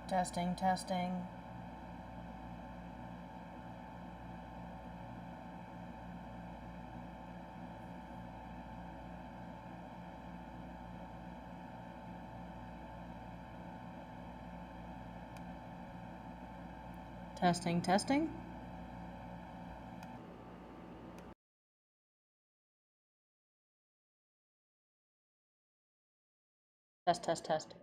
Testing, testing. Testing, testing. Test, test, test.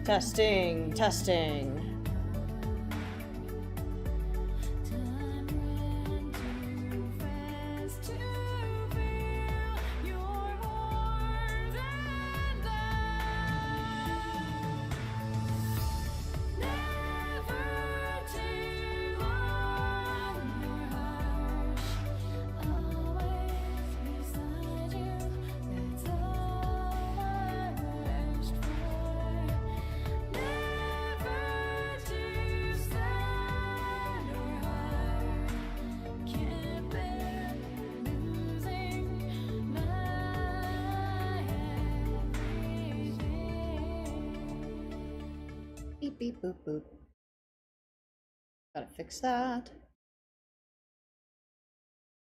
Testing, testing. Beep, beep, boop, boop. Gotta fix that.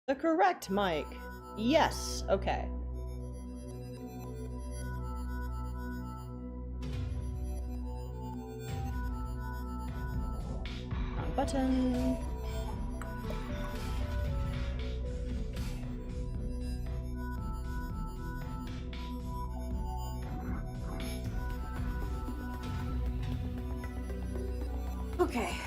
The correct mic. Yes, okay. Wrong button. Okay.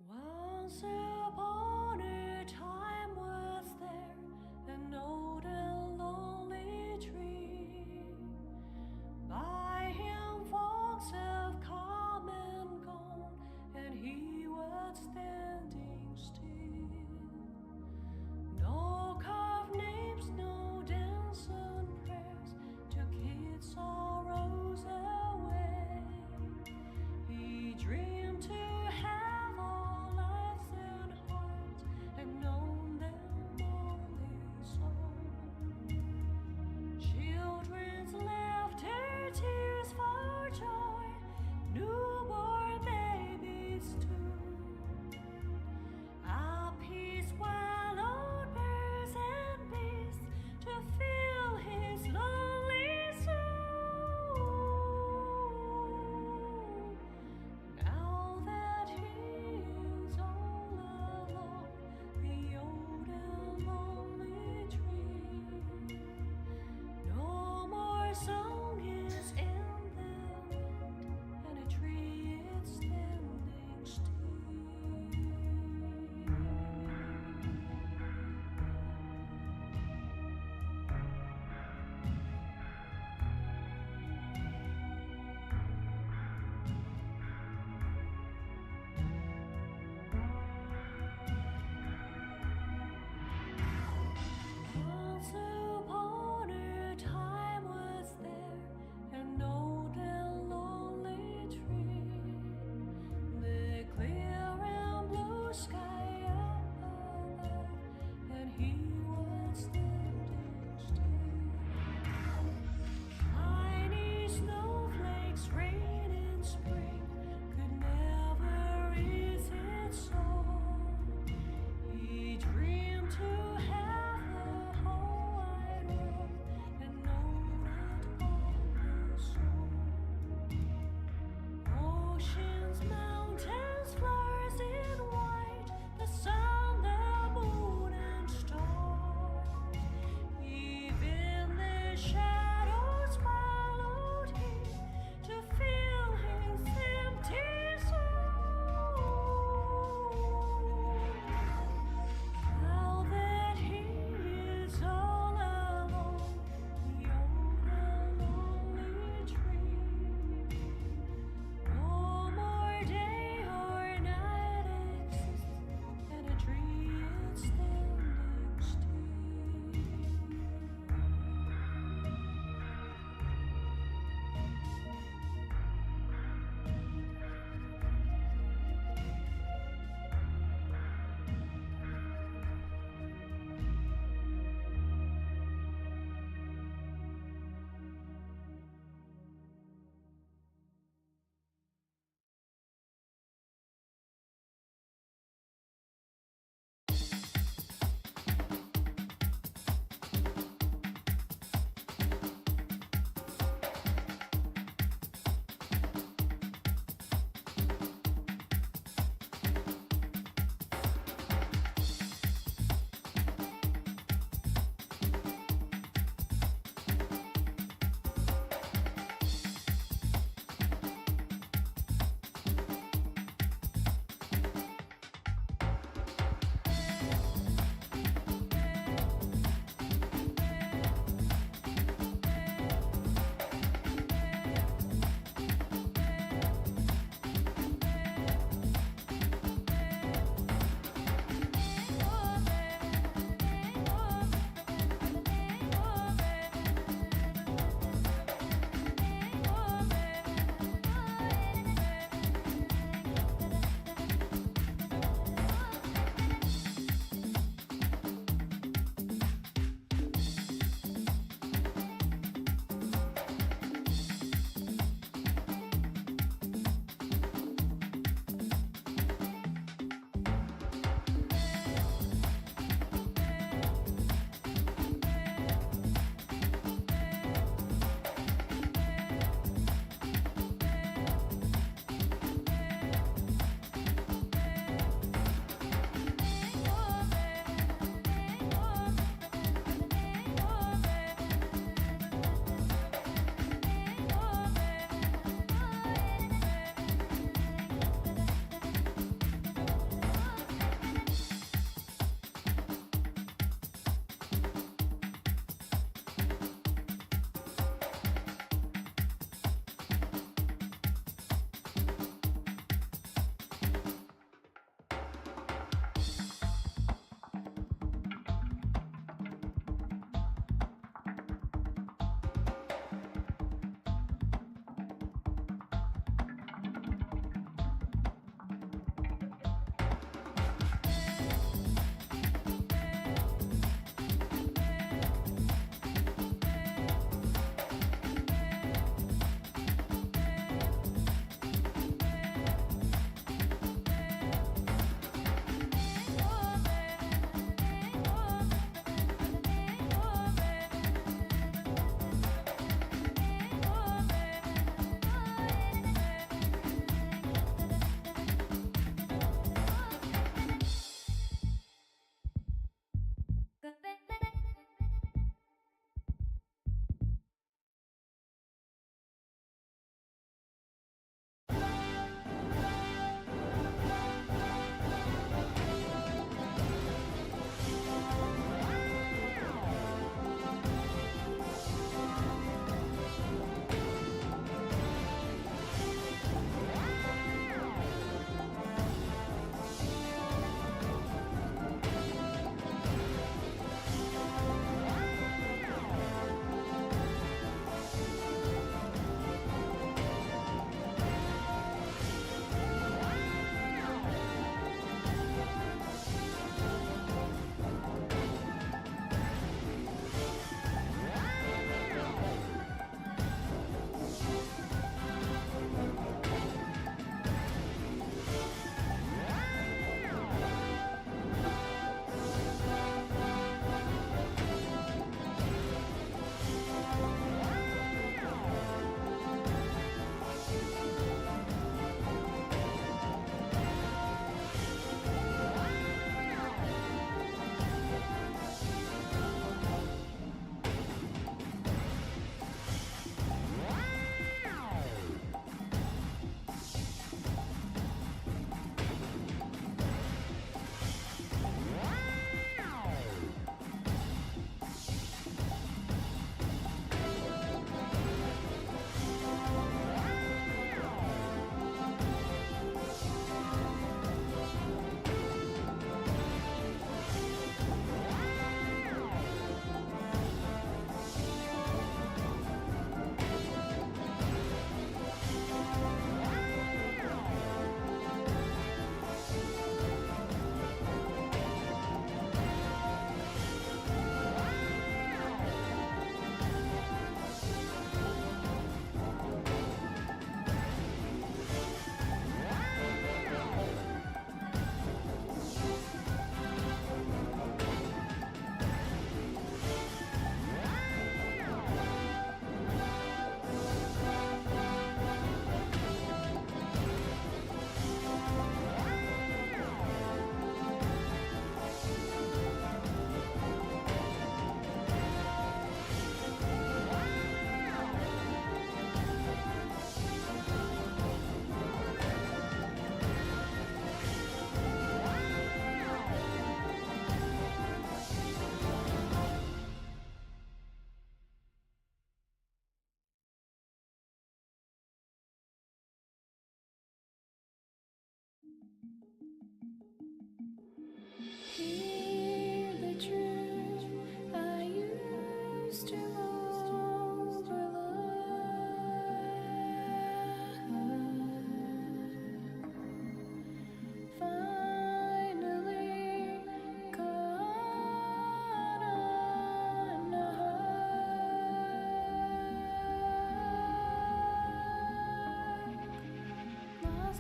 Once upon a time was there an old and lonely tree. By him folks have come and gone, and he was standing still. No carved names, no dancing prayers took his sorrows away. He dreamed to have all life there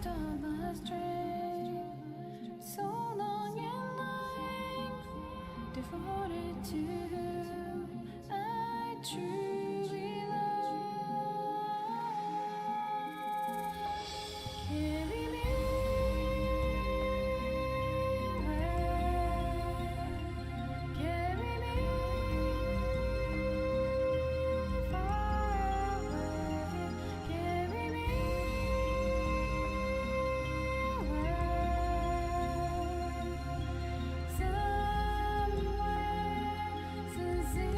used all my strength, so long in length, devoted to who I truly love. Carry me away, carry me far away, carry me away, somewhere sincerely.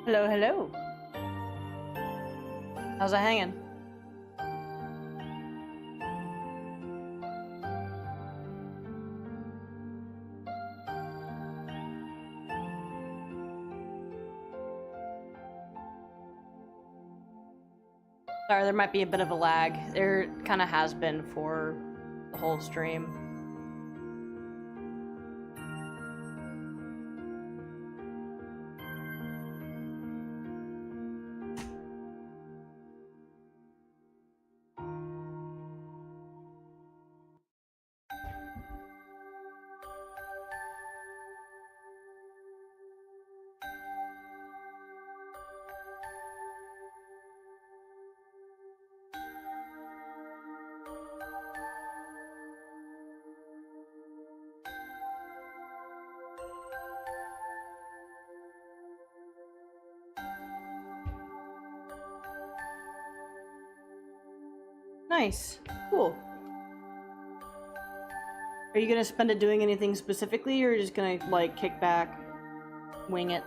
Hello, hello. How's it hanging? Sorry, there might be a bit of a lag. There kind of has been for the whole stream. Nice. Cool. Are you gonna spend it doing anything specifically, or just gonna, like, kick back, wing it?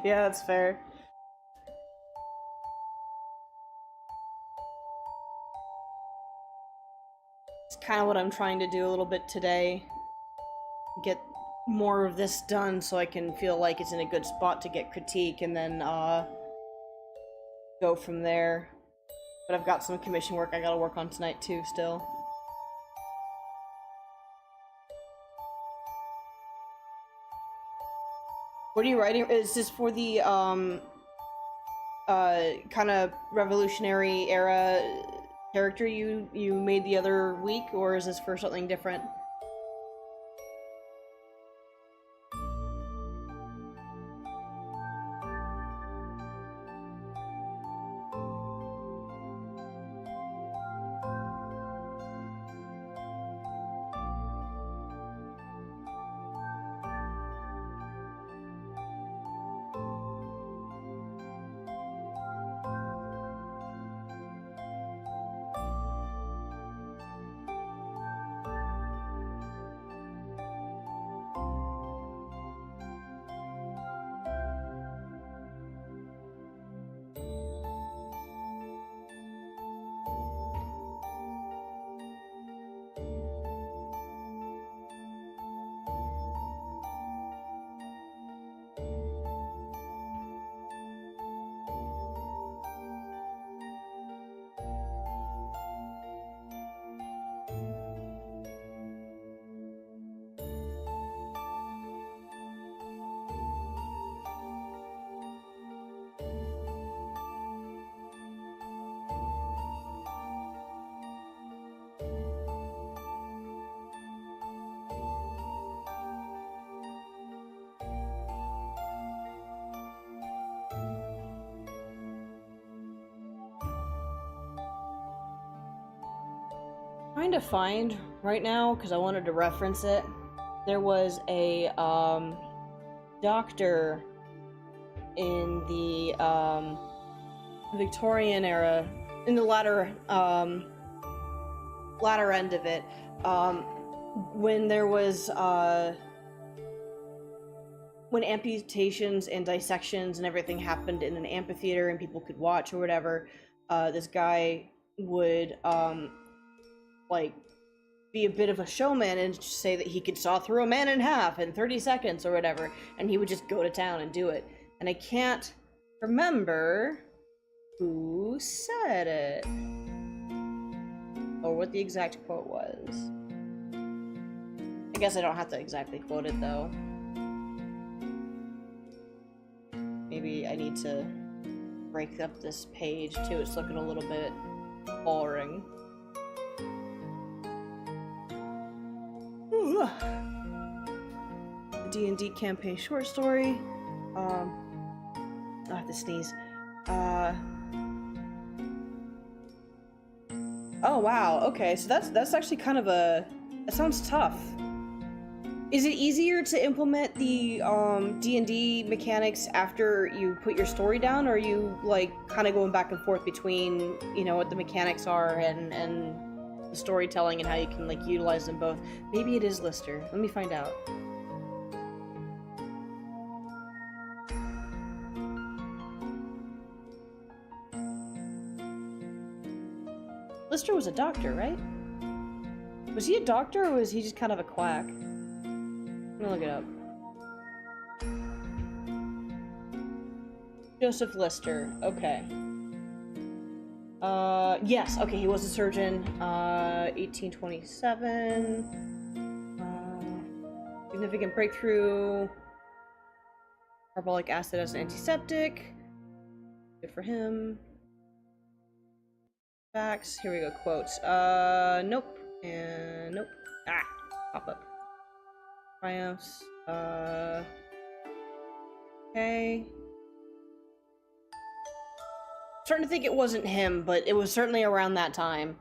Yeah, that's fair. It's kind of what I'm trying to do a little bit today. Get more of this done so I can feel like it's in a good spot to get critique, and then go from there. But I've got some commission work I gotta work on tonight too, still. What are you writing? Is this for the kind of revolutionary era character you made the other week, or is this for something different? Trying to find right now because I wanted to reference it. There was a doctor in the Victorian era, in the latter end of it, when there was when amputations and dissections and everything happened in an amphitheater and people could watch or whatever. This guy would like be a bit of a showman and just say that he could saw through a man in half in 30 seconds or whatever, and he would just go to town and do it. And I can't remember who said it, or what the exact quote was. I guess I don't have to exactly quote it, though. Maybe I need to break up this page, too. It's looking a little bit boring. Ooh. D&D campaign short story. I have to sneeze. Oh wow, okay, so that's actually kind of a... That sounds tough. Is it easier to implement the D&D mechanics after you put your story down, or are you like kind of going back and forth between, you know, what the mechanics are and the storytelling and how you can like utilize them both? Maybe it is Lister. Let me find out. Lister was a doctor, right? Was he a doctor, or was he just kind of a quack? I'm gonna look it up. Joseph Lister. Okay. Yes. Okay, he was a surgeon. 1827. Significant breakthrough. Carbolic acid as an antiseptic. Good for him. Facts. Here we go. Quotes. Nope. And nope. Ah. Pop up. Triumphs. Okay. Starting to think it wasn't him, but it was certainly around that time.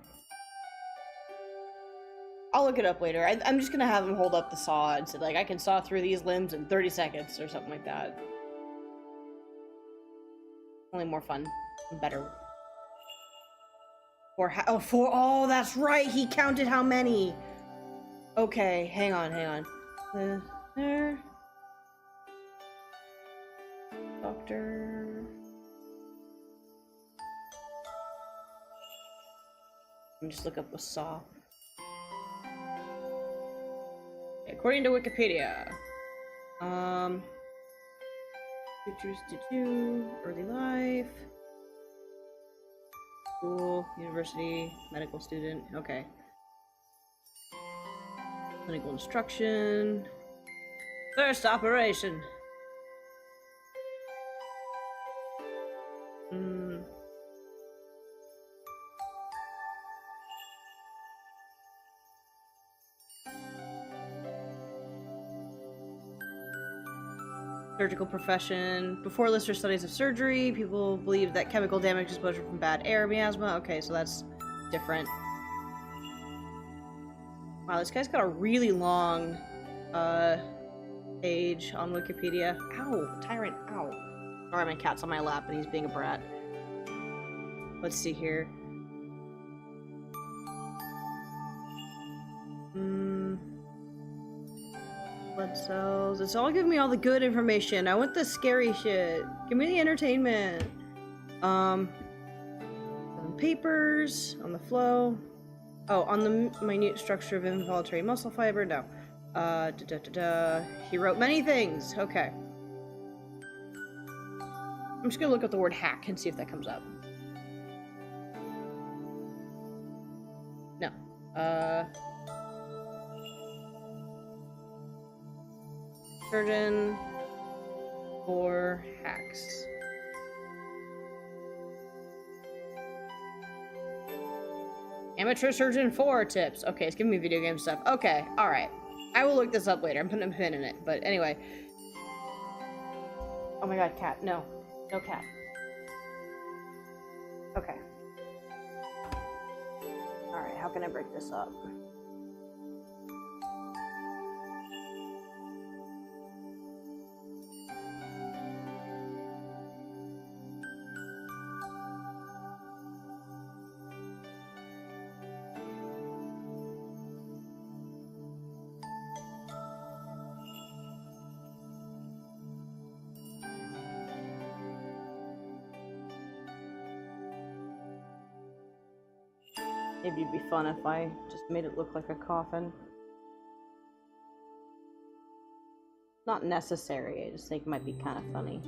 I'll look it up later. I'm just gonna have him hold up the saw and say, like, I can saw through these limbs in 30 seconds or something like that. Only more fun and better. Oh, that's right. He counted how many. Okay, hang on. There. Doctor. Let me just look up a saw. According to Wikipedia, pictures to do, early life, school, university, medical student, okay. Clinical instruction, first operation. Surgical profession. Before Lister studies of surgery, people believed that chemical damage exposure from bad air, miasma. Okay, so that's different. Wow, this guy's got a really long page on Wikipedia. Ow, tyrant, ow. Sorry, my cat's on my lap and he's being a brat. Let's see here. Blood cells. It's all giving me all the good information. I want the scary shit. Give me the entertainment. Papers on the flow. Oh, on the minute structure of involuntary muscle fiber. No. He wrote many things. Okay. I'm just gonna look up the word hack and see if that comes up. No. Surgeon for hacks. Amateur surgeon 4 tips. Okay, it's giving me video game stuff. Okay, alright. I will look this up later. I'm putting a pin in it. But anyway. Oh my god, cat. No. No cat. Okay. Alright, how can I break this up? Maybe it'd be fun if I just made it look like a coffin. Not necessary, I just think it might be kind of funny.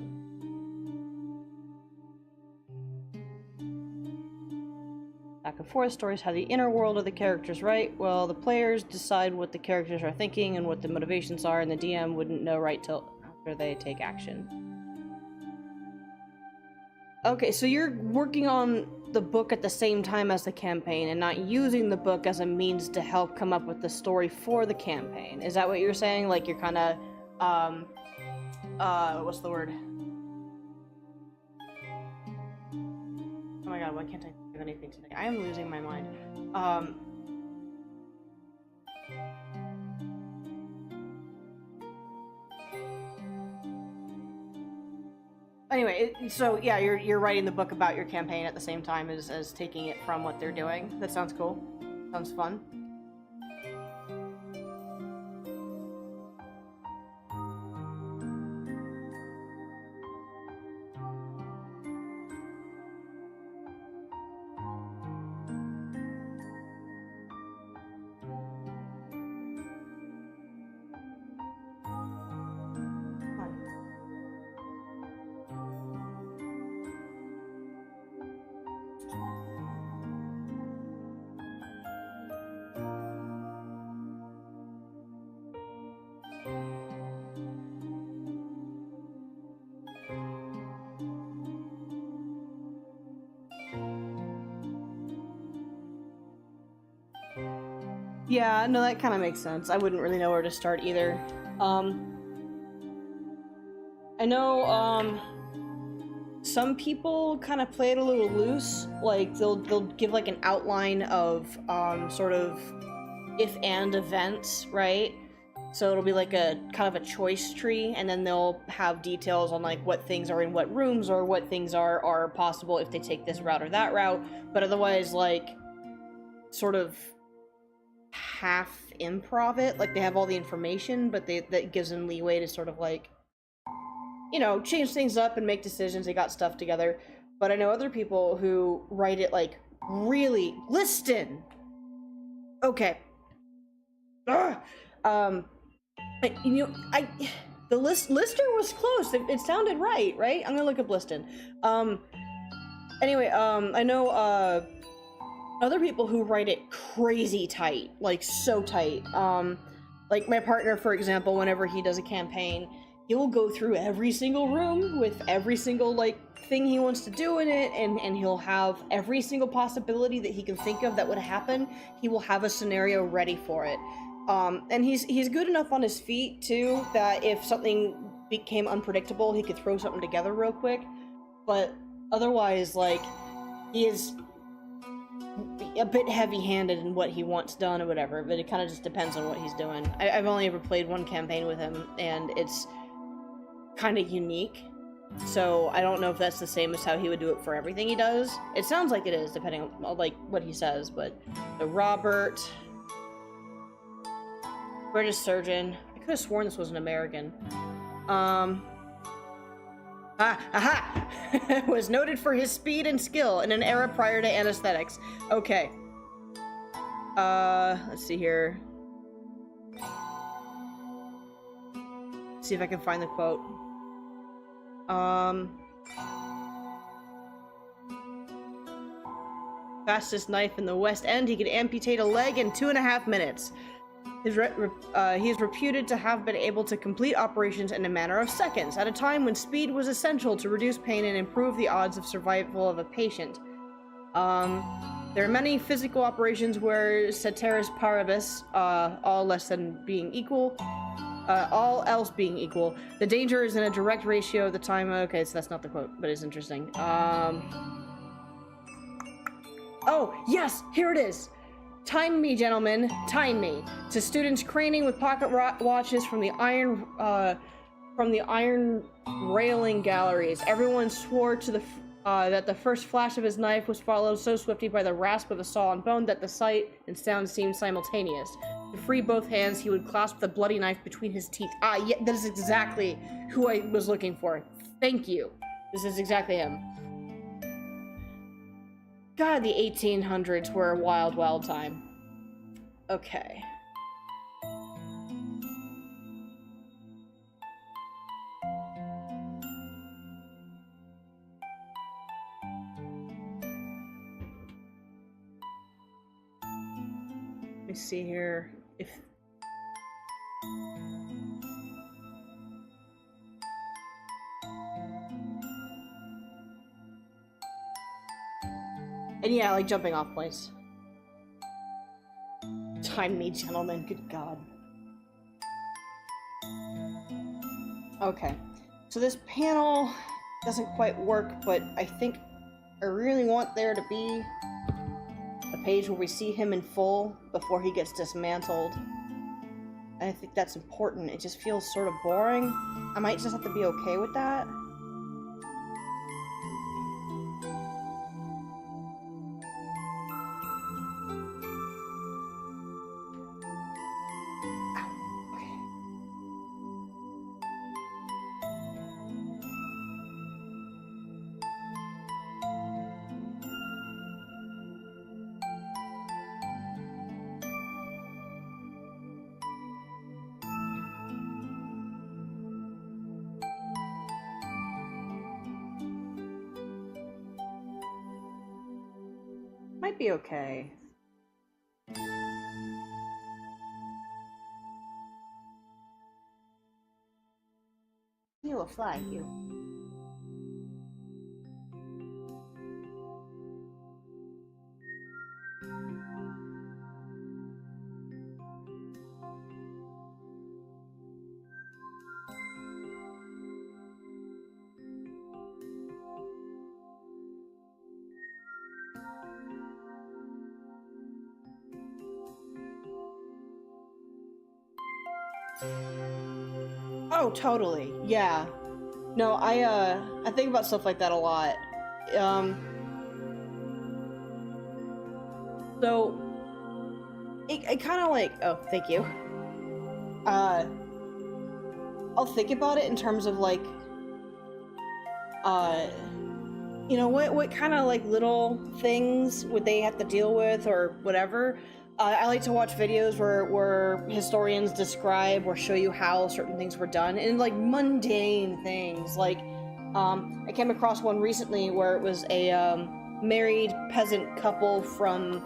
Back and forth stories have the inner world of the characters, right? Well, the players decide what the characters are thinking and what the motivations are, and the DM wouldn't know right till after they take action. Okay, so you're working on the book at the same time as the campaign and not using the book as a means to help come up with the story for the campaign. Is that what you're saying? Like you're kind of, what's the word? Oh my god, why can't I think of anything today? I am losing my mind. Anyway, so yeah, you're writing the book about your campaign at the same time as taking it from what they're doing. That sounds cool. Sounds fun. Yeah, no, that kind of makes sense. I wouldn't really know where to start either. I know, some people kind of play it a little loose. Like, they'll give, like, an outline of, sort of if-and events, right? So it'll be like a kind of a choice tree, and then they'll have details on, like, what things are in what rooms, or what things are possible if they take this route or that route. But otherwise, like, sort of half improv it, like they have all the information, but that gives them leeway to sort of like, you know, change things up and make decisions. They got stuff together. But I know other people who write it like really listen. Okay. Ugh. You know, the lister was close. It sounded right? I'm gonna look up listen. Anyway, I know other people who write it crazy tight, like so tight. Like my partner, for example, whenever he does a campaign, he will go through every single room with every single like thing he wants to do in it, and he'll have every single possibility that he can think of that would happen. He will have a scenario ready for it. And he's good enough on his feet too that if something became unpredictable, he could throw something together real quick. But otherwise, like, he is a bit heavy-handed in what he wants done or whatever, but it kind of just depends on what he's doing. I've only ever played one campaign with him, and it's kind of unique, so I don't know if that's the same as how he would do it for everything he does. It sounds like it is, depending on, like, what he says, but... So Robert... British surgeon. I could have sworn this was an American. Aha! Was noted for his speed and skill in an era prior to anesthetics. Okay. Let's see here. See if I can find the quote. Fastest knife in the West End, he could amputate a leg in 2.5 minutes. He is reputed to have been able to complete operations in a matter of seconds, at a time when speed was essential to reduce pain and improve the odds of survival of a patient. There are many physical operations where ceteris paribus, all else being equal, the danger is in a direct ratio of the time. Okay, so that's not the quote, but it's interesting. Oh, yes, here it is. Time me, gentlemen, time me. To students craning with pocket watches from the iron railing galleries. Everyone swore to the that the first flash of his knife was followed so swiftly by the rasp of a saw on bone that the sight and sound seemed simultaneous. To free both hands, he would clasp the bloody knife between his teeth. Ah, yeah, that is exactly who I was looking for. Thank you. This is exactly him. God, the 1800s were a wild, wild time. Okay. Let me see here if... And yeah, like jumping off points. Time me, gentlemen. Good God. Okay. So this panel doesn't quite work, but I think I really want there to be a page where we see him in full before he gets dismantled. And I think that's important. It just feels sort of boring. I might just have to be okay with that. Might be okay. You will fly, you. Oh, totally. Yeah. No, I think about stuff like that a lot. So it kind of like, oh, thank you. I'll think about it in terms of like, you know, what kind of like little things would they have to deal with or whatever. I like to watch videos where historians describe or show you how certain things were done, and like mundane things. Like, I came across one recently where it was a married peasant couple from,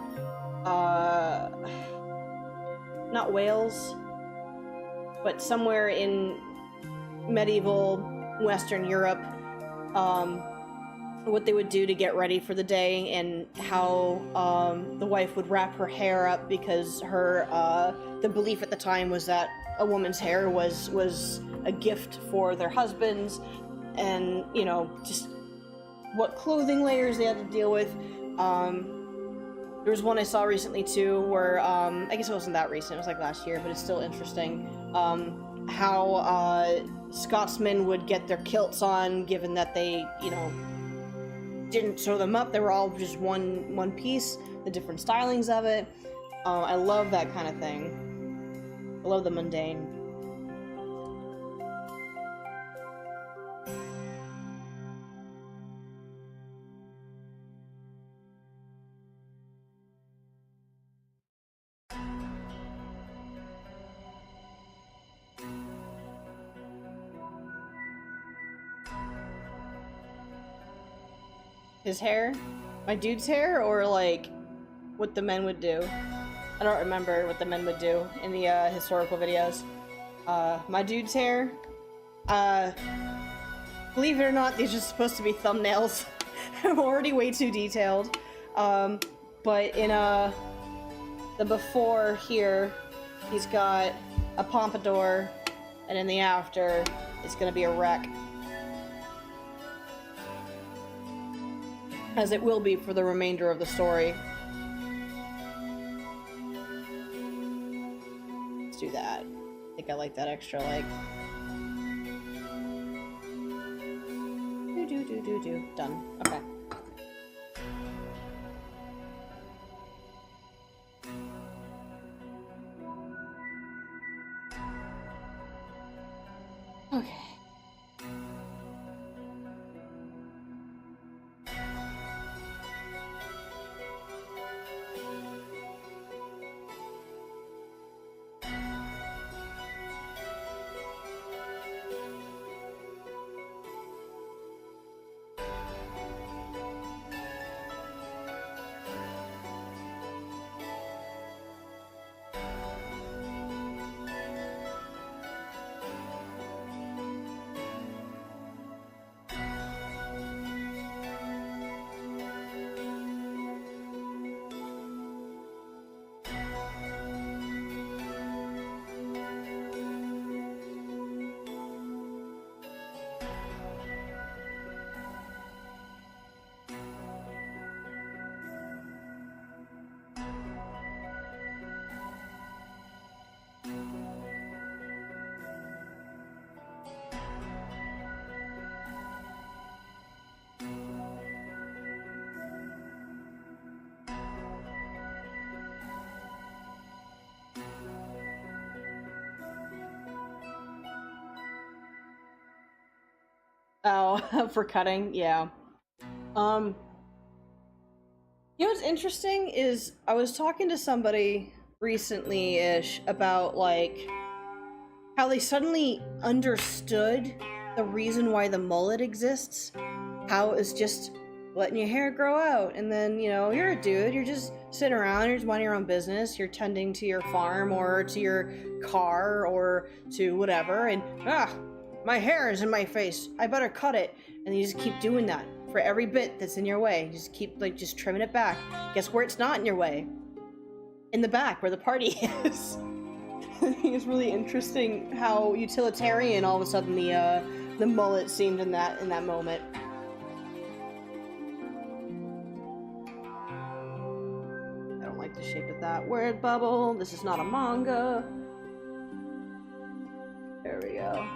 not Wales, but somewhere in medieval Western Europe. What they would do to get ready for the day, and how the wife would wrap her hair up because her the belief at the time was that a woman's hair was a gift for their husbands, and you know, just what clothing layers they had to deal with. There was one I saw recently too where I guess it wasn't that recent, it was like last year, but it's still interesting, how Scotsmen would get their kilts on, given that they, you know, didn't sew them up. They were all just one piece, the different stylings of it. I love that kind of thing. I love the mundane. His hair? My dude's hair? Or like what the men would do? I don't remember what the men would do in the historical videos. My dude's hair? Believe it or not, these are supposed to be thumbnails. I'm already way too detailed. But in the before here, he's got a pompadour, and in the after, it's gonna be a wreck. As it will be for the remainder of the story. Let's do that. I think I like that extra, like... Do. Done. Okay. Okay. Oh, for cutting, yeah. Um, you know what's interesting is I was talking to somebody recently-ish about like how they suddenly understood the reason why the mullet exists. How it's just letting your hair grow out, and then, you know, you're a dude, you're just sitting around, you're just minding your own business, you're tending to your farm or to your car or to whatever, and my hair is in my face, I better cut it. And you just keep doing that for every bit that's in your way. You just keep like just trimming it back. Guess where it's not in your way? In the back where the party is. I think it's really interesting how utilitarian all of a sudden the mullet seemed in that moment. I don't like the shape of that word bubble. This is not a manga. There we go.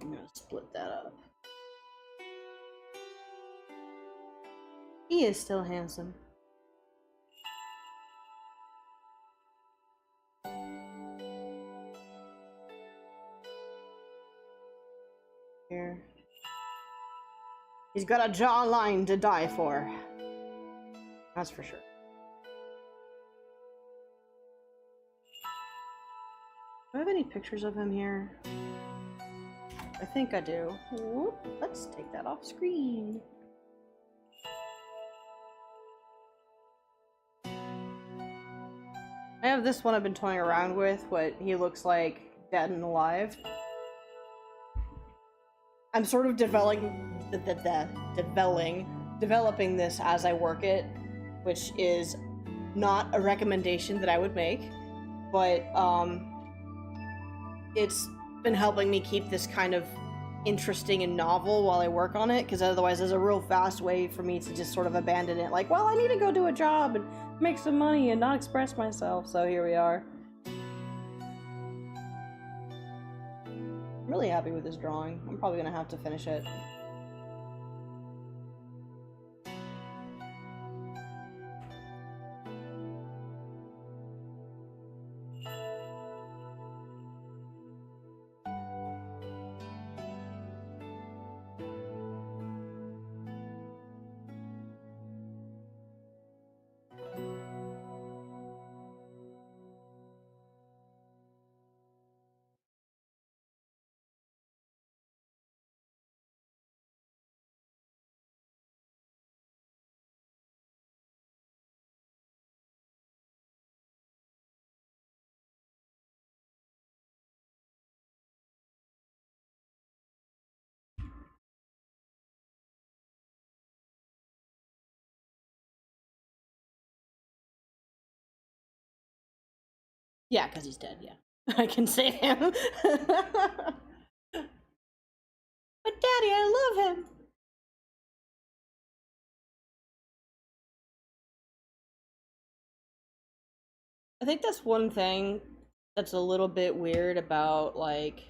I'm gonna split that up. He is still handsome. Here. He's got a jawline to die for. That's for sure. Do I have any pictures of him here? I think I do. Whoop. Let's take that off screen. I have this one I've been toying around with, what he looks like dead and alive. I'm sort of developing this as I work it, which is not a recommendation that I would make, but it's been helping me keep this kind of interesting and novel while I work on it, because otherwise there's a real fast way for me to just sort of abandon it, like, well, I need to go do a job and make some money and not express myself, so here we are. I'm really happy with this drawing. I'm probably gonna have to finish it. Yeah, because he's dead, yeah. I can save him. But Daddy, I love him! I think that's one thing that's a little bit weird about, like,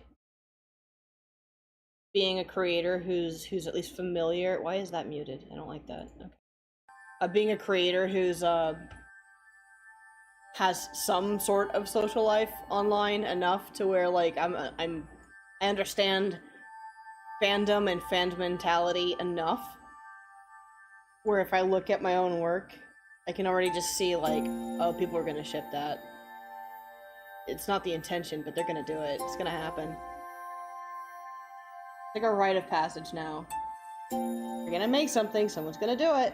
being a creator who's at least familiar. Why is that muted? I don't like that. Okay. Being a creator who's has some sort of social life online enough to where, like, I understand fandom and fan mentality enough where if I look at my own work, I can already just see, like, oh, people are gonna ship that. It's not the intention, but they're gonna do it. It's gonna happen. It's like a rite of passage now. You're gonna make something, someone's gonna do it.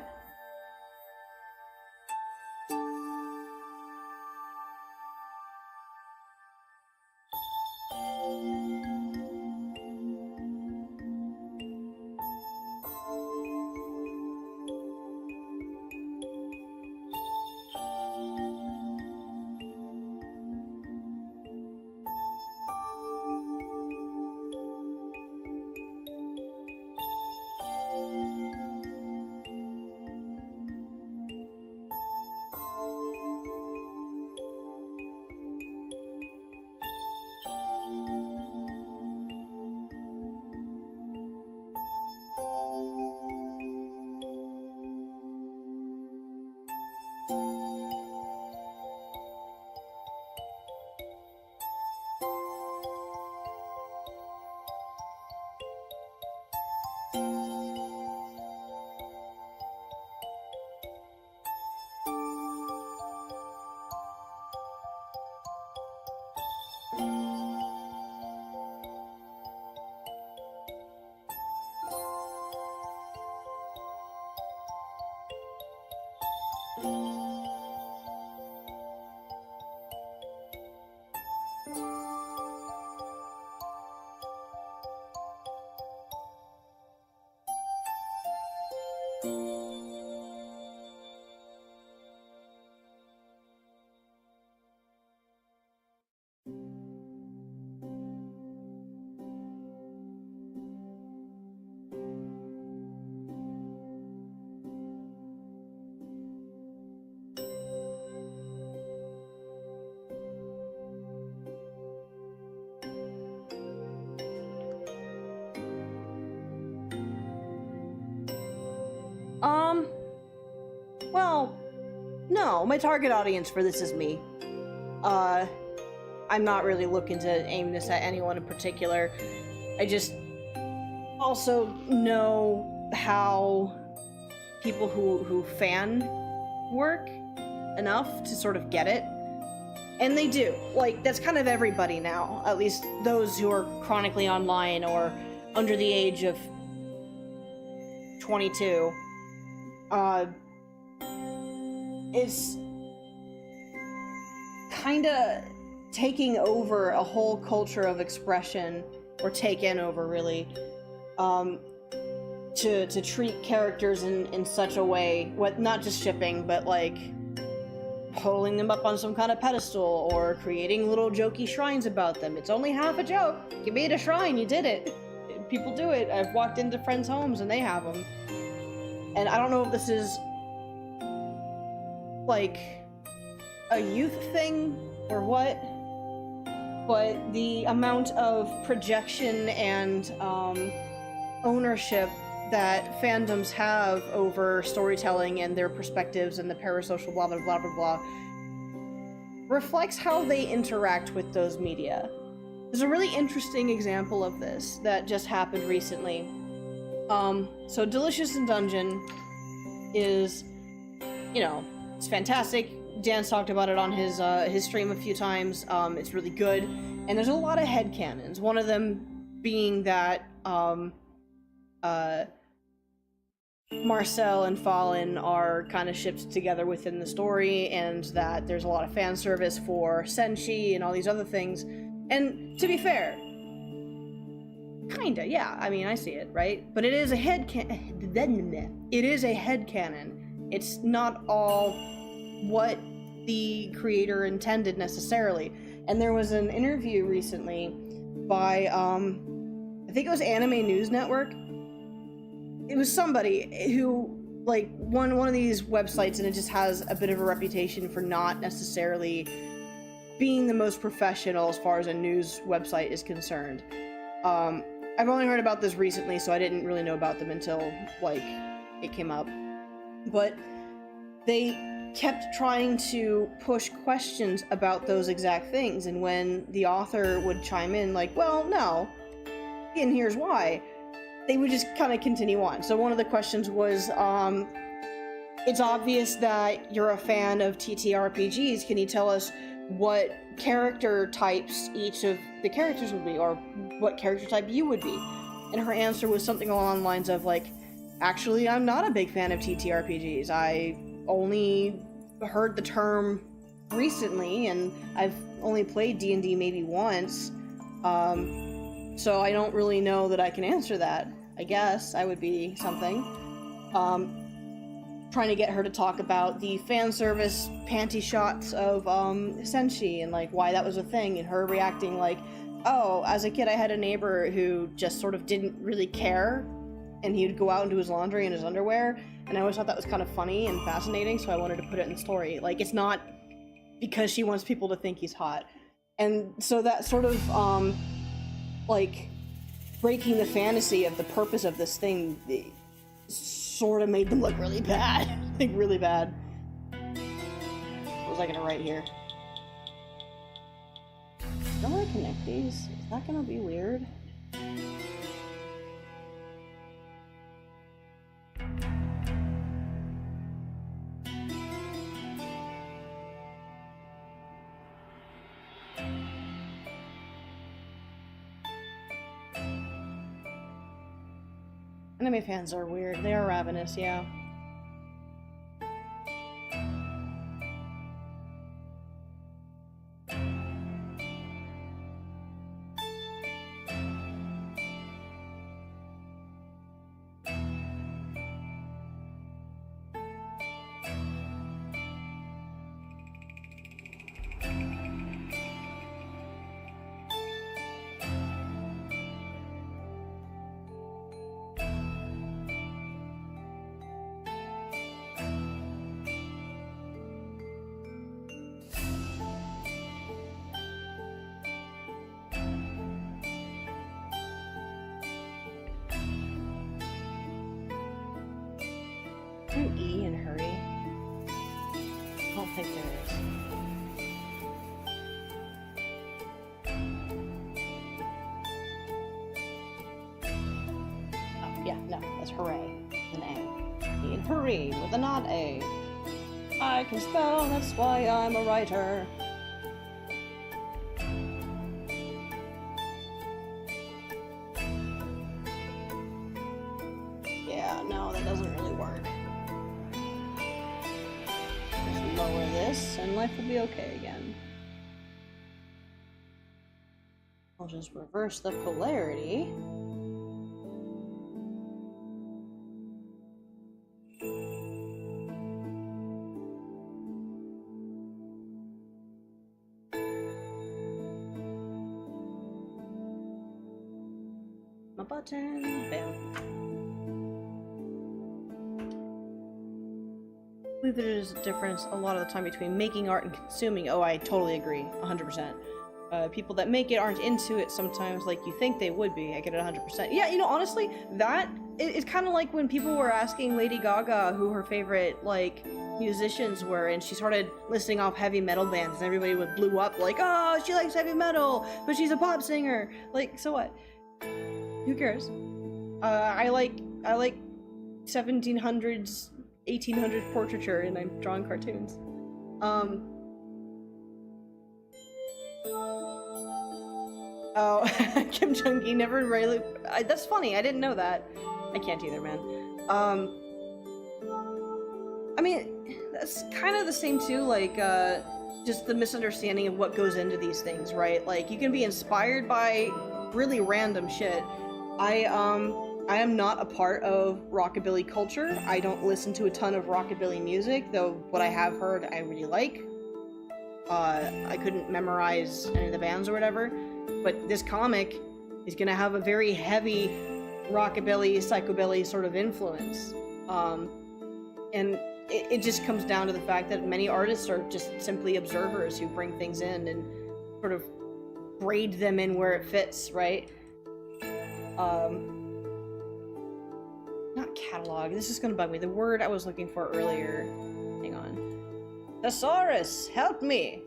Well, no, my target audience for this is me. I'm not really looking to aim this at anyone in particular. I just also know how people who fan work enough to sort of get it. And they do. Like, that's kind of everybody now. At least those who are chronically online or under the age of 22. It's kinda taking over a whole culture of expression, or taken over, really, to treat characters in such a way, not just shipping, but like holding them up on some kind of pedestal or creating little jokey shrines about them. It's only half a joke. You made a shrine, you did it. People do it. I've walked into friends' homes and they have them. And I don't know if this is like a youth thing or what, but the amount of projection and ownership that fandoms have over storytelling and their perspectives and the parasocial blah blah blah blah blah reflects how they interact with those media. There's a really interesting example of this that just happened recently. So Delicious in Dungeon is, you know, it's fantastic. Dan's talked about it on his stream a few times. It's really good, and there's a lot of headcanons. One of them being that Marcel and Fallen are kind of shipped together within the story, and that there's a lot of fan service for Senshi and all these other things. And to be fair, kinda, yeah. I mean, I see it, right? But it is a headcanon. It is a headcanon. It's not all what the creator intended necessarily. And there was an interview recently by I think it was Anime News Network. It was somebody who, like, one of these websites, and it just has a bit of a reputation for not necessarily being the most professional as far as a news website is concerned. I've only heard about this recently, so I didn't really know about them until, like, it came up. But they kept trying to push questions about those exact things, and when the author would chime in, like, well, no, and here's why, they would just kind of continue on. So one of the questions was, it's obvious that you're a fan of TTRPGs. Can you tell us what character types each of the characters would be, or what character type you would be? And her answer was something along the lines of, like, Actually, I'm not a big fan of TTRPGs. I only heard the term recently, and I've only played D&D maybe once. So I don't really know that I can answer that. I guess I would be something. Trying to get her to talk about the fan service panty shots of Senshi and like why that was a thing, and her reacting like, oh, as a kid I had a neighbor who just sort of didn't really care, and he would go out and do his laundry in his underwear, and I always thought that was kind of funny and fascinating, so I wanted to put it in the story. Like, it's not because she wants people to think he's hot. And so that sort of like breaking the fantasy of the purpose of this thing sort of made them look really bad. Like, really bad. What was I gonna write here? Don't I connect these? Is that gonna be weird? Anime fans are weird. They are ravenous, yeah. An E in hurry? I don't think there is. Oh, yeah, no, that's hooray. An A. E in hurry with a not A. I can spell, that's why I'm a writer. Yeah, no, that doesn't really work. Just lower this, and life will be okay again. I'll just reverse the polarity. My button, bam. I believe there's a difference a lot of the time between making art and consuming. Oh, I totally agree, 100%. People that make it aren't into it sometimes like you think they would be. I get it 100%. Yeah, you know, honestly, that it's kind of like when people were asking Lady Gaga who her favorite, like, musicians were, and she started listing off heavy metal bands, and everybody would blew up like, oh, she likes heavy metal, but she's a pop singer. Like, so what? Who cares? I like 1700s, 1800s portraiture, and I'm drawing cartoons. Oh, Kim Jong-gi never really. That's funny. I didn't know that. I can't either, man. I mean, that's kind of the same too. Like, just the misunderstanding of what goes into these things, right? Like, you can be inspired by really random shit. I am not a part of rockabilly culture. I don't listen to a ton of rockabilly music, though what I have heard I really like. I couldn't memorize any of the bands or whatever, but this comic is gonna have a very heavy rockabilly, psychobilly sort of influence. And it just comes down to the fact that many artists are just simply observers who bring things in and sort of braid them in where it fits, right? Not catalog, this is gonna bug me. The word I was looking for earlier. Hang on. Thesaurus, help me!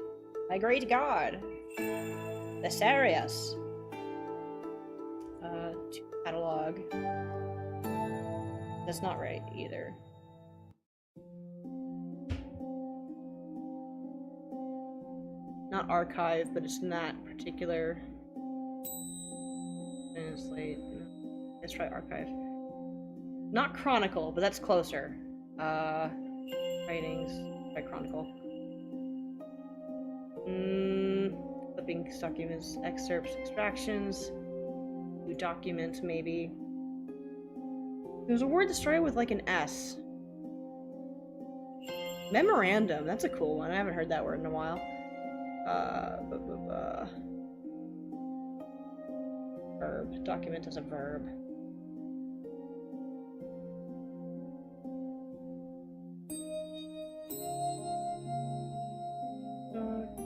My great god. Thesaurus. Catalog. That's not right either. Not archive, but it's in that particular. Translate. Let's try archive. Not Chronicle, but that's closer. Writings by Chronicle. Clippings, documents, excerpts, extractions. New documents, maybe. There's a word that started with like an S. Memorandum, that's a cool one. I haven't heard that word in a while. Verb. Document as a verb. Document.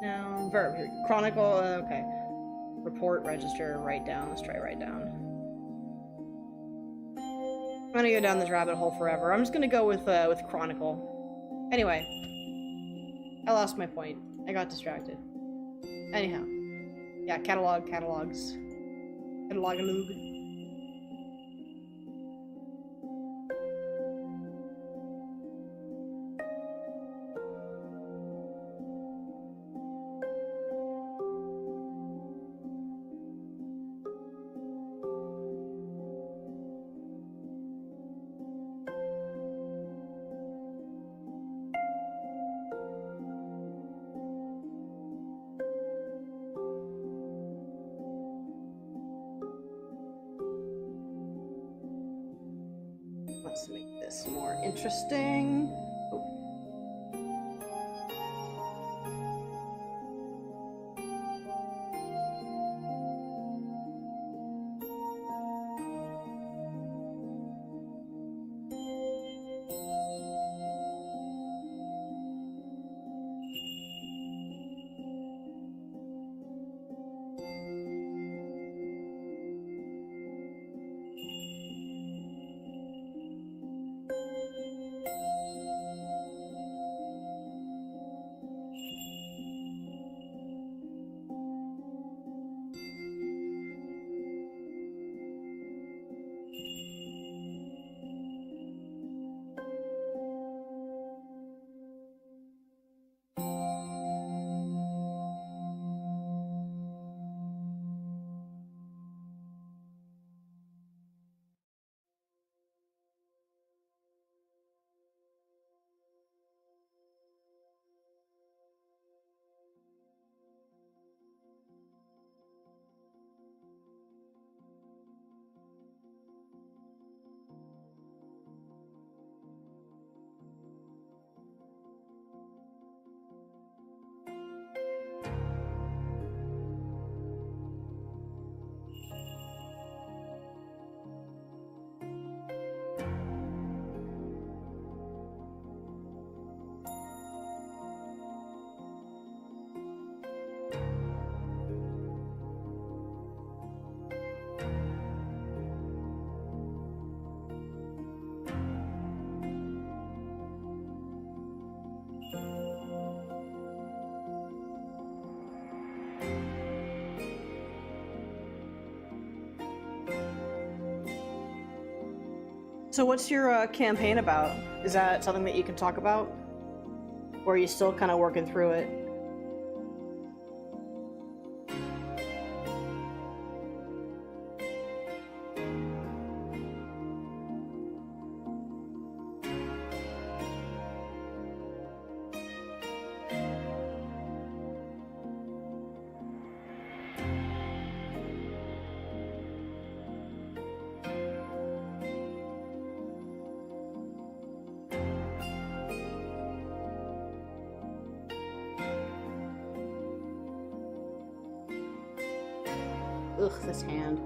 Noun. Verb. Here. Chronicle. Okay. Report, register, write down. Let's try write down. I'm gonna go down this rabbit hole forever. I'm just gonna go with Chronicle. Anyway. I lost my point. I got distracted. Anyhow. Yeah, catalogs. Catalog-a-loog. Let's make this more interesting. Oh. So what's your campaign about? Is that something that you can talk about? Or are you still kind of working through it? Ugh, this hand.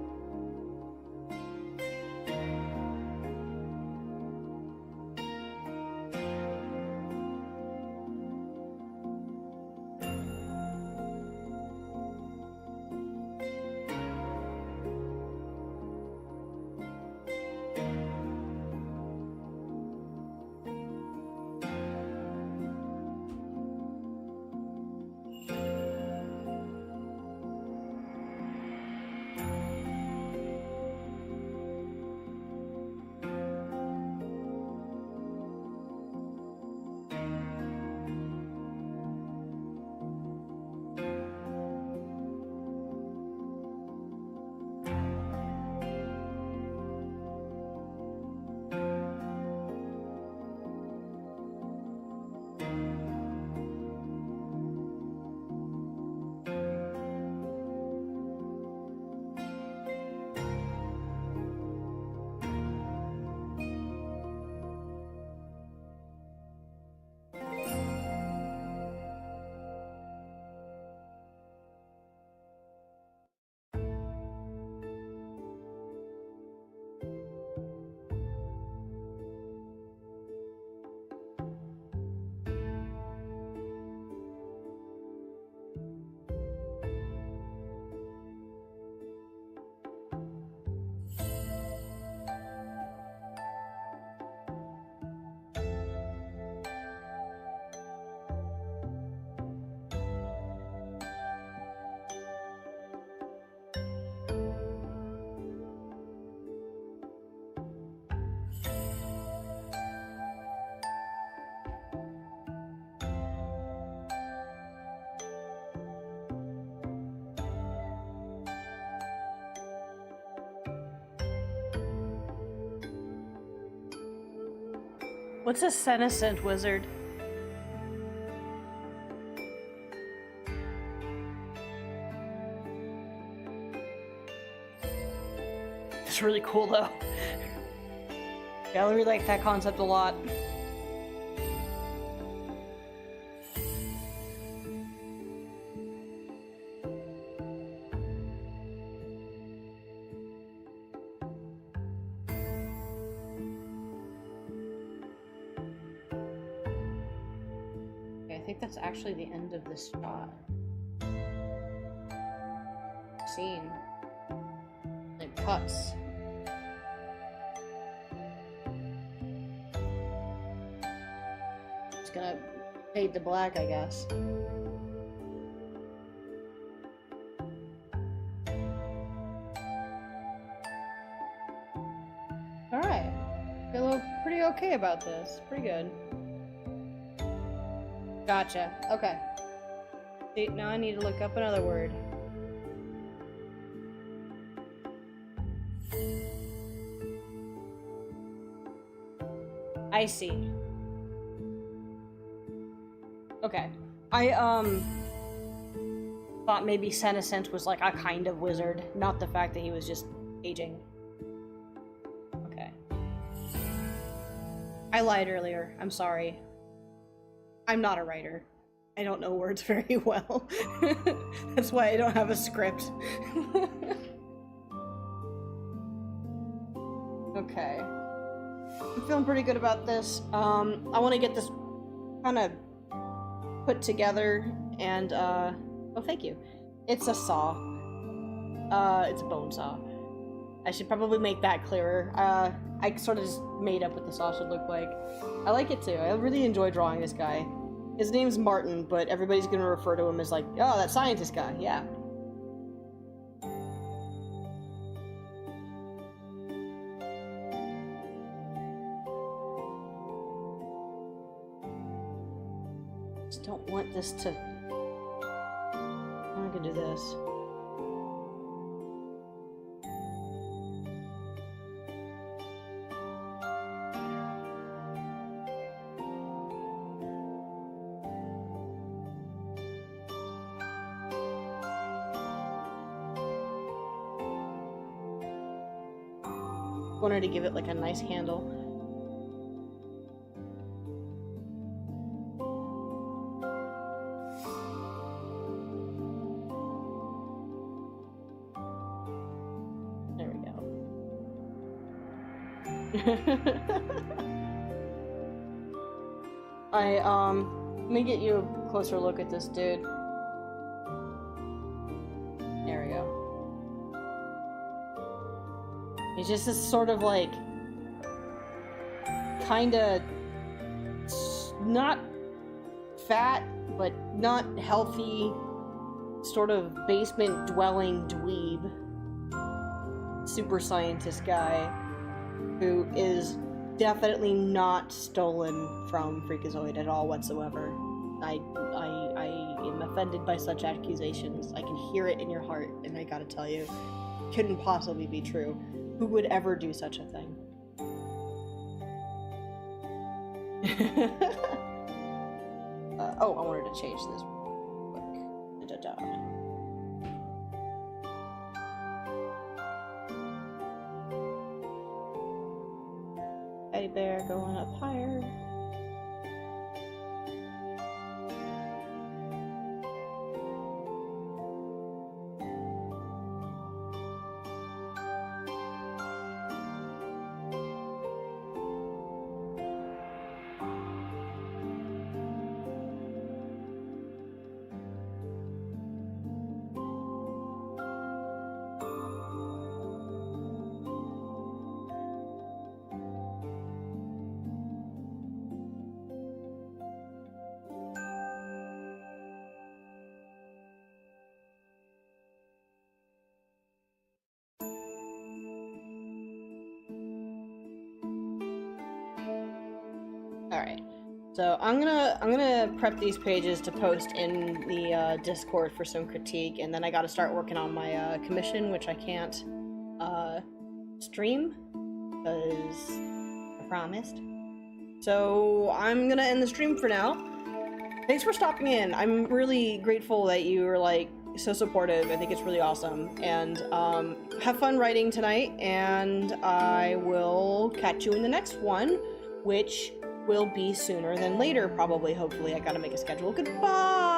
What's a senescent wizard? It's really cool though. Yeah, I really like that concept a lot. Okay, I think that's actually the end of this shot. Scene. It cuts. Just gonna fade to black, I guess. Alright. Feel pretty okay about this. Pretty good. Gotcha. Okay. See, now I need to look up another word. I see. Okay. I thought maybe senescent was like a kind of wizard, not the fact that he was just aging. Okay. I lied earlier. I'm sorry. I'm not a writer. I don't know words very well. That's why I don't have a script. Okay. I'm feeling pretty good about this. I want to get this kind of put together and, oh, thank you. It's a saw. It's a bone saw. I should probably make that clearer. I sort of just made up what the saw should look like. I like it too. I really enjoy drawing this guy. His name's Martin, but everybody's gonna refer to him as like, oh, that scientist guy, yeah. Just don't want this to... I'm gonna do this. Wanted to give it like a nice handle. There we go. Let me get you a closer look at this dude. There we go. He's just this sort of like, kinda not fat, but not healthy, sort of basement dwelling dweeb, super scientist guy, who is definitely not stolen from Freakazoid at all whatsoever. I am offended by such accusations. I can hear it in your heart, and I gotta tell you, it couldn't possibly be true. Who would ever do such a thing? Oh, I wanted to change this quick. Da-da-da. Teddy bear going up higher. Alright, so I'm gonna prep these pages to post in the Discord for some critique, and then I gotta start working on my commission, which I can't stream, because I promised. So I'm gonna end the stream for now. Thanks for stopping in. I'm really grateful that you were like so supportive. I think it's really awesome. And have fun writing tonight, and I will catch you in the next one, which will be sooner than later, probably. Hopefully. I gotta make a schedule. Goodbye!